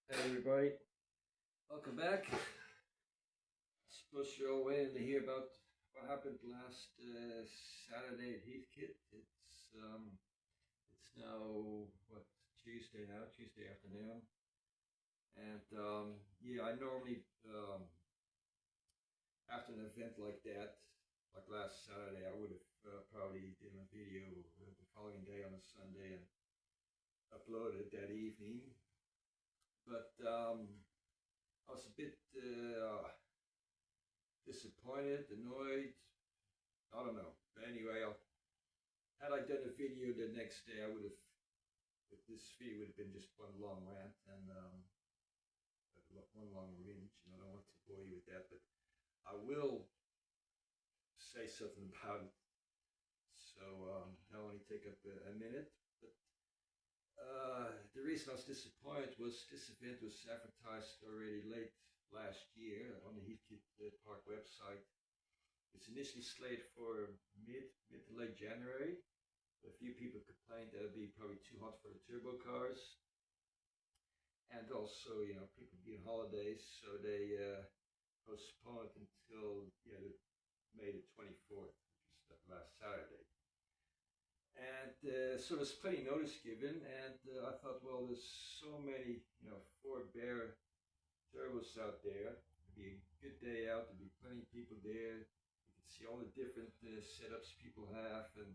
Hey everybody, welcome back. Suppose you're all waiting to hear about what happened last Saturday at Heathkit. It's now what Tuesday afternoon, and yeah, I normally after an event like that, like last Saturday, I would have probably done a video the following day on a Sunday and uploaded that evening, but I was a bit disappointed, annoyed. I don't know. But anyway, had I done a video the next day, I would have. This video would have been just one long rant and one long whinge. I don't want to bore you with that, but I will say something about it. So that'll only take up a minute. But the reason I was disappointed was this event was advertised already late last year on the Heathkit Park website. It's initially slated for mid to late January. A few people complained that it'd be probably too hot for the turbo cars, and also people be on holidays, so they postponed it until May the 24th, which is last Saturday. And so there's plenty notice given, and I thought, well, there's so many Ford Bear turbos out there. It'd be a good day out. There'd be plenty of people there. You can see all the different setups people have and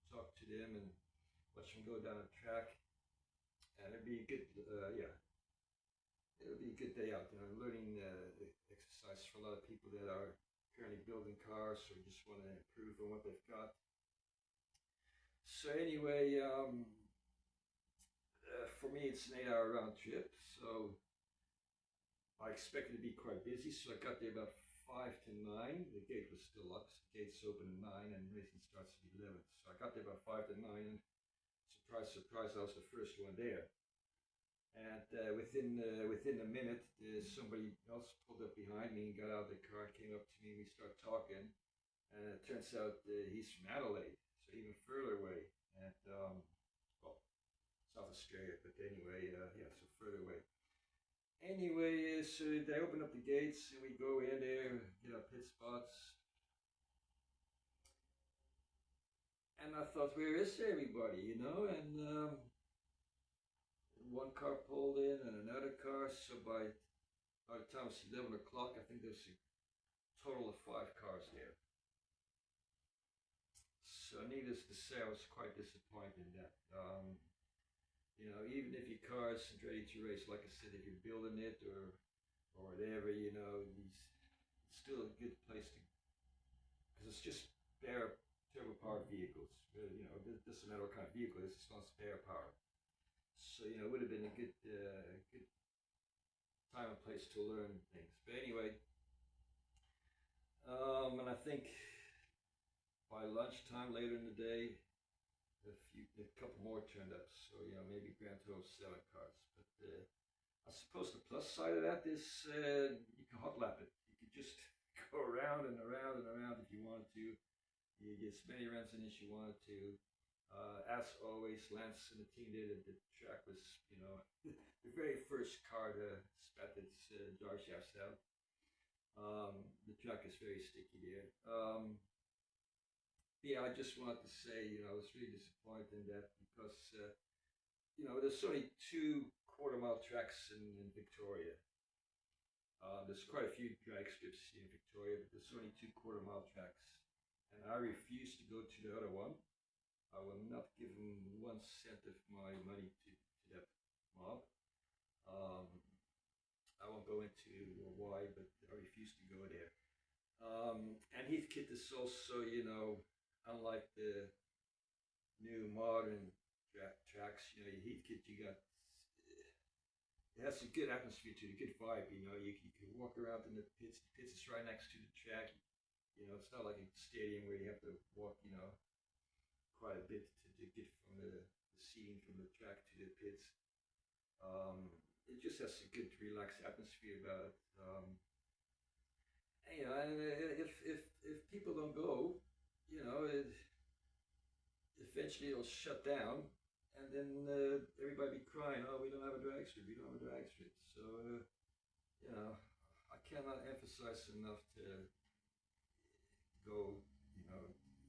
talk to them and watch them go down the track. And it'd be a good, it'll be a good day out. Learning exercise for a lot of people that are currently building cars or just want to improve on what they've got. So anyway, for me it's an 8-hour round trip, so I expected to be quite busy. So I got there about 5 to 9. The gate was still locked. The gates open at 9 and racing starts at 11. So I got there about 5 to 9, and surprise, surprise, I was the first one there. And within a minute, somebody else pulled up behind me and got out of the car, came up to me, and we started talking. And it turns out he's from Adelaide, so even further away. And well, South Australia, but anyway, so further away. Anyway, so they open up the gates and we go in there, get our pit spots. And I thought, where is everybody, And one car pulled in and another car. So by the time it's 11 o'clock, I think there's a total of 5 cars there. So needless to say, I was quite disappointed in that. Even if your car isn't ready to race, like I said, if you're building it or whatever, it's still a good place to, because it's just bare turbo powered vehicles. It doesn't matter what kind of vehicle it is, it's not spare power. So it would have been a good time and place to learn things. But anyway, and I think by lunchtime later in the day, a couple more turned up. So maybe grand total of 7 cars. But I suppose the plus side of that is you can hot lap it. You could just go around and around and around if you wanted to. You get as many runs in as you wanted to. As always, Lance and the team did it. The track was, the very first car to spat its jar shafts out. The track is very sticky there. Yeah, I just wanted to say, I was really disappointed in that because, there's only 2 quarter-mile tracks in Victoria. There's quite a few drag strips in Victoria, but there's only 2 quarter-mile tracks. And I refuse to go to the other one. I will not give them 1 cent of my money to that mob. I won't go into why, but I refuse to go there. And Heathkit is also, unlike the new modern tracks, Heathkit, it has a good atmosphere to it, a good vibe. You can walk around in the pits. The pits is right next to the track. It's not like a stadium where you have to walk, quite a bit to get from the seating from the track to the pits. It just has a good, relaxed atmosphere about it. And if people don't go, eventually it'll shut down, and then everybody be crying, oh, we don't have a drag strip, we don't have a drag strip. So, you know, I cannot emphasize enough to go, you know,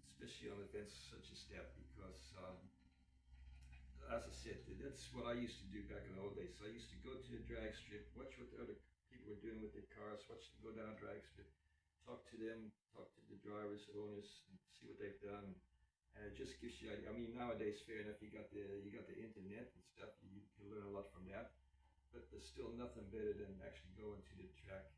especially on events such as that, because as I said, that's what I used to do back in the old days. So I used to go to the drag strip, watch what the other people were doing with their cars, watch them go down a drag strip, talk to them, talk to the drivers, owners, and see what they've done. And it just gives you. I mean, nowadays, fair enough, you got the internet and stuff. You can learn a lot from that. But there's still nothing better than actually going to the track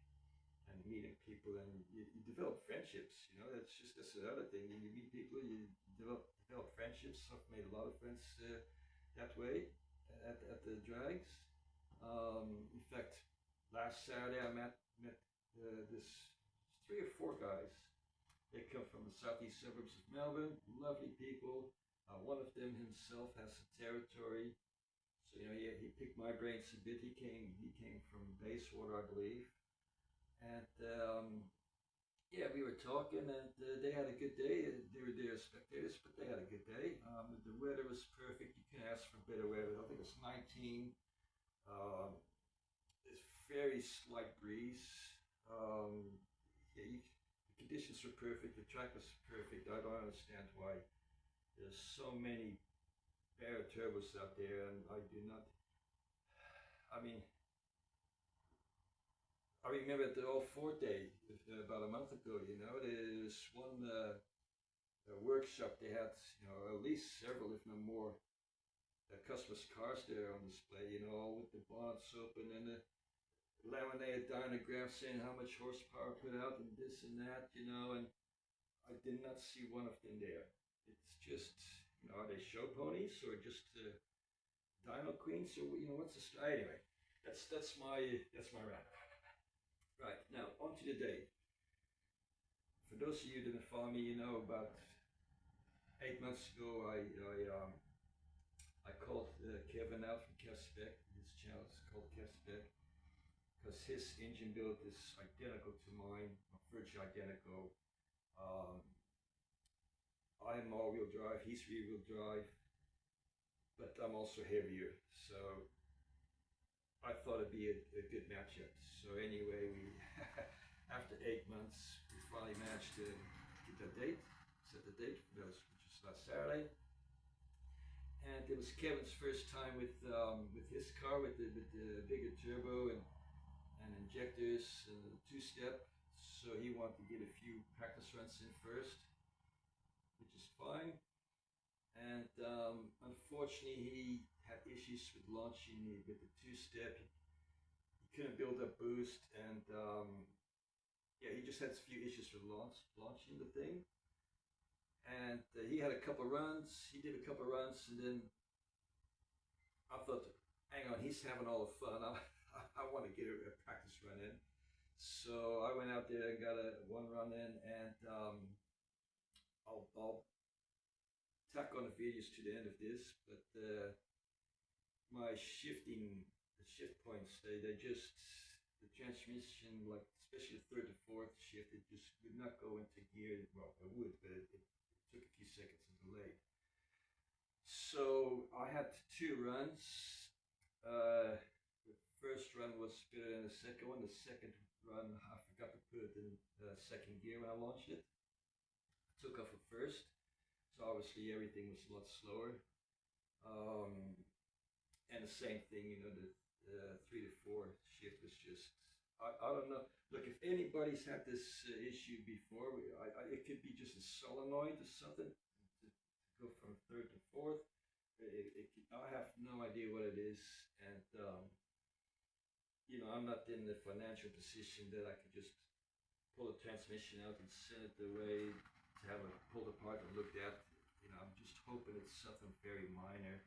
and meeting people, and you develop friendships. You know, that's the other thing. You meet people, you develop friendships. I've made a lot of friends that way at the drags. In fact, last Saturday I met this three or four guys. They come from the southeast suburbs of Melbourne. Lovely people. One of them himself has a territory, so you know he picked my brains a bit. He came from Bayswater, I believe, and yeah, we were talking, and they had a good day. They were there as spectators, but they had a good day. The weather was perfect. You can ask for better weather. I think it was 19. Um, it's very slight breeze. Yeah, the conditions were perfect. The track was perfect. I don't understand why there's so many bad turbos out there, and I do not. I mean, I remember at the All Fort Day about a month ago. You know, there's one workshop. They had, you know, at least several, if not more, customers' cars there on display. You know, all with the bonnets open and the laminated diagram saying how much horsepower put out and this and that. You know, and I did not see one of them there. It's just, you know, are they show ponies or just dyno queens, or you know, what's the story? Anyway, that's my rant. Right now, on to the day. For those of you who didn't follow me, you know, about 8 months ago, I called Kevin out from KevSpec. His channel is called KevSpec because his engine build is identical to mine, virtually identical. Um, I'm all-wheel drive, he's rear-wheel drive, but I'm also heavier, so I thought it'd be a good matchup. So anyway, we after 8 months, we finally managed to get the date, set the date for those, which was last Saturday. And it was Kevin's first time with his car with the bigger turbo and injectors and the two-step. So he wanted to get a few practice runs in first, which is fine. And unfortunately, he had issues with launching with the two-step. He couldn't build up boost, and yeah, he just had a few issues with launching the thing. And he had a couple runs. He did a couple runs, and then I thought, hang on, he's having all the fun. I want to get a practice run in. So I went out there and got one run in, and I'll tack on the videos to the end of this. But my the shift points, they just, the transmission, like especially the third to fourth shift, it just would not go into gear. Well, it would, but it took a few seconds and delayed. So I had two runs. The first run was better than the second one. The second run, I forgot to put it in second gear when I launched it. I took off at first, so obviously everything was a lot slower. And the same thing, you know, the 3 to 4 shift was just, I don't know. Look, if anybody's had this issue before, it could be just a solenoid or something to go from third to fourth. I have no idea what it is, and you know, I'm not in the financial position that I could just pull the transmission out and send it away to have it pulled apart and looked at. You know, I'm just hoping it's something very minor.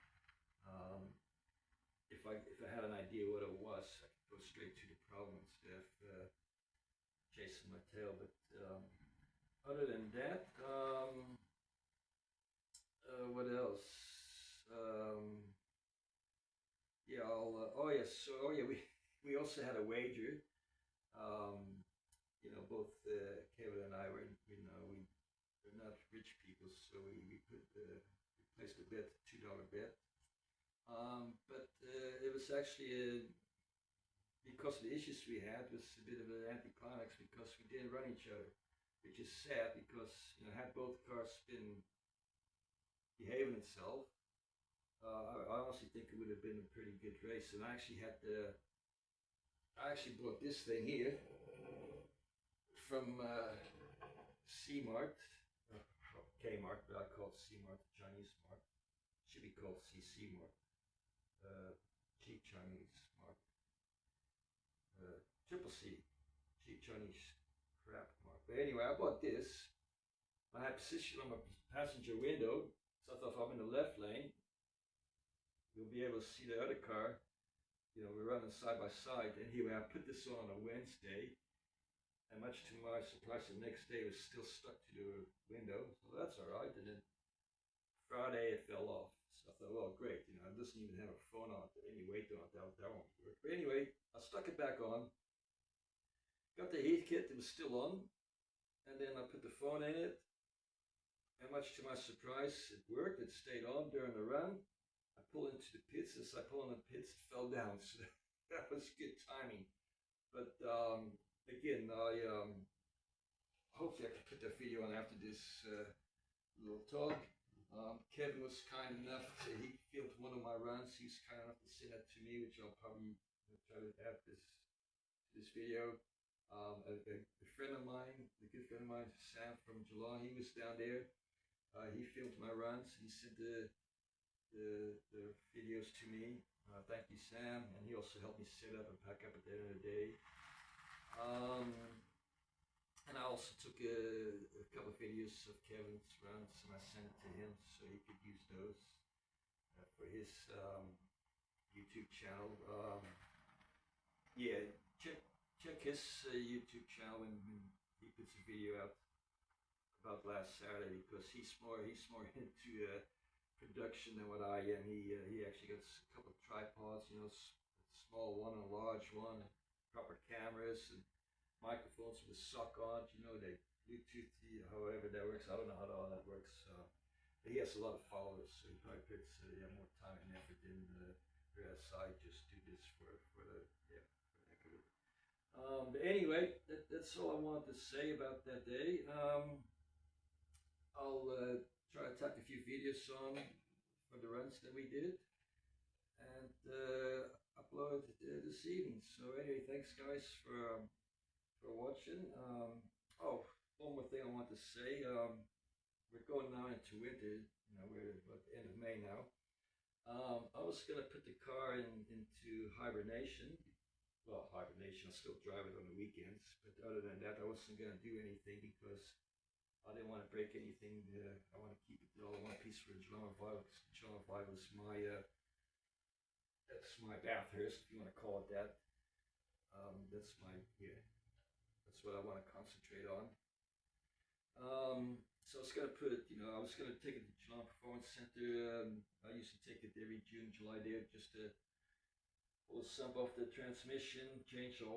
If I had an idea what it was, I could go straight to the problem instead of chasing my tail. But other than that, what else? Yeah, oh yes. So we also had a wager. You know, both Kevin and I we're not rich people, so we placed a bet, $2 bet. was actually because of the issues we had, was a bit of an anticlimax because we didn't run each other, which is sad because had both cars been behaving itself, I honestly think it would have been a pretty good race. And I actually bought this thing here from C-Mart, Kmart, but I call it C-Mart, Chinese Mart. Should be called CC Mart, cheap Chinese Mart, triple C, cheap Chinese crap Mart. But anyway, I bought this. I had position on my passenger window, so I thought if I'm in the left lane, you'll be able to see the other car. We're running side by side. Anyway, I put this on a Wednesday, and much to my surprise, the next day it was still stuck to the window, so that's all right. And then Friday it fell off. So I thought, well, great, it doesn't even have a phone on it, any weight on it, that won't work. But anyway, I stuck it back on, got the heat kit, it was still on, and then I put the phone in it, and much to my surprise, it worked, it stayed on during the run. I pulled into the pits, as I pulled in the pits, it fell down, so that was good timing. But again, hopefully I can put that video on after this little talk. Kevin was kind enough he filmed one of my runs. He's kind enough to send that to me, which I'll probably try to add this video. A friend of mine, a good friend of mine, Sam from Geelong, he was down there. He filmed my runs. He sent the videos to me. Thank you, Sam. And he also helped me set up and pack up at the end of the day. And I also took a couple of videos of Kevin's runs and I sent it to him so he could use those for his YouTube channel. Yeah, check his YouTube channel when he puts a video out about last Saturday, because he's more into production than what I am. He actually got a couple of tripods, a small one and a large one, proper cameras and microphones with a suck on, they Bluetooth, however that works. I don't know how all that works. But he has a lot of followers, so he probably puts more time and effort in whereas I just do this for the heck of it. But anyway, that's all I wanted to say about that day. I'll try to tack a few videos on for the runs that we did and upload this evening. So anyway, thanks guys for watching. One more thing I want to say. We're going now into winter. We're at the end of May now. I was gonna put the car into hibernation. Well, hibernation. I'll still drive it on the weekends, but other than that, I wasn't gonna do anything because I didn't want to break anything. I want to keep it all in one piece for the Geelong Revival. Geelong Revival is that's my Bathurst, if you want to call it that. That's what I want to concentrate on. So I was gonna put it, I was gonna take it to Geelong Performance Center. I used to take it every June, July there, just to pull the sump off the transmission, change the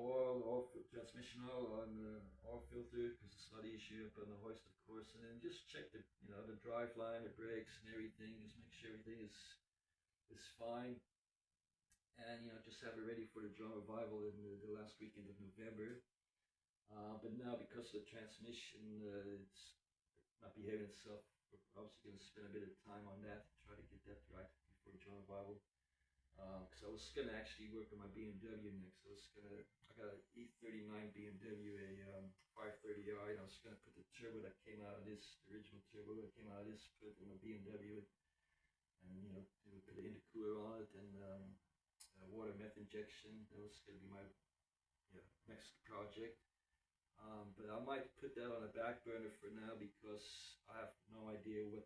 transmission oil on the oil filter, because it's a lot easier up on the hoist, of course, and then just check the drive line, the brakes, and everything. Just make sure everything is fine, and just have it ready for the Geelong Revival in the last weekend of November. But now, because of the transmission, it's not behaving itself, we're obviously going to spend a bit of time on that to try to get that right before Geelong Revival. Because I was going to actually work on my BMW next. I got an E39 BMW, a 530i, and I was going to put the turbo that came out of this, the original turbo that came out of this, put it in the BMW, and put the intercooler on it, and water meth injection. That was going to be my next project. But I might put that on a back burner for now because I have no idea what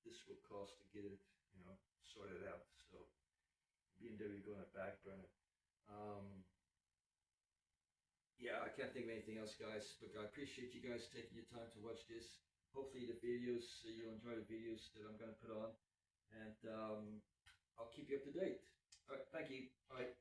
this will cost to get it, sorted out. So BMW going on a back burner. I can't think of anything else, guys. But I appreciate you guys taking your time to watch this. Hopefully the videos, you'll enjoy the videos that I'm going to put on, and I'll keep you up to date. All right, thank you. All right.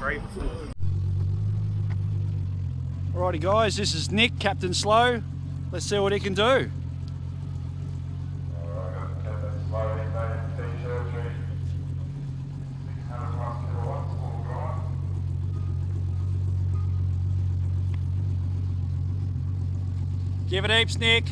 great before. Alrighty guys, this is Nick, Captain Slow. Let's see what he can do. Give it heaps, Nick.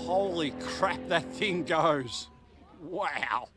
Holy crap, that thing goes. Wow.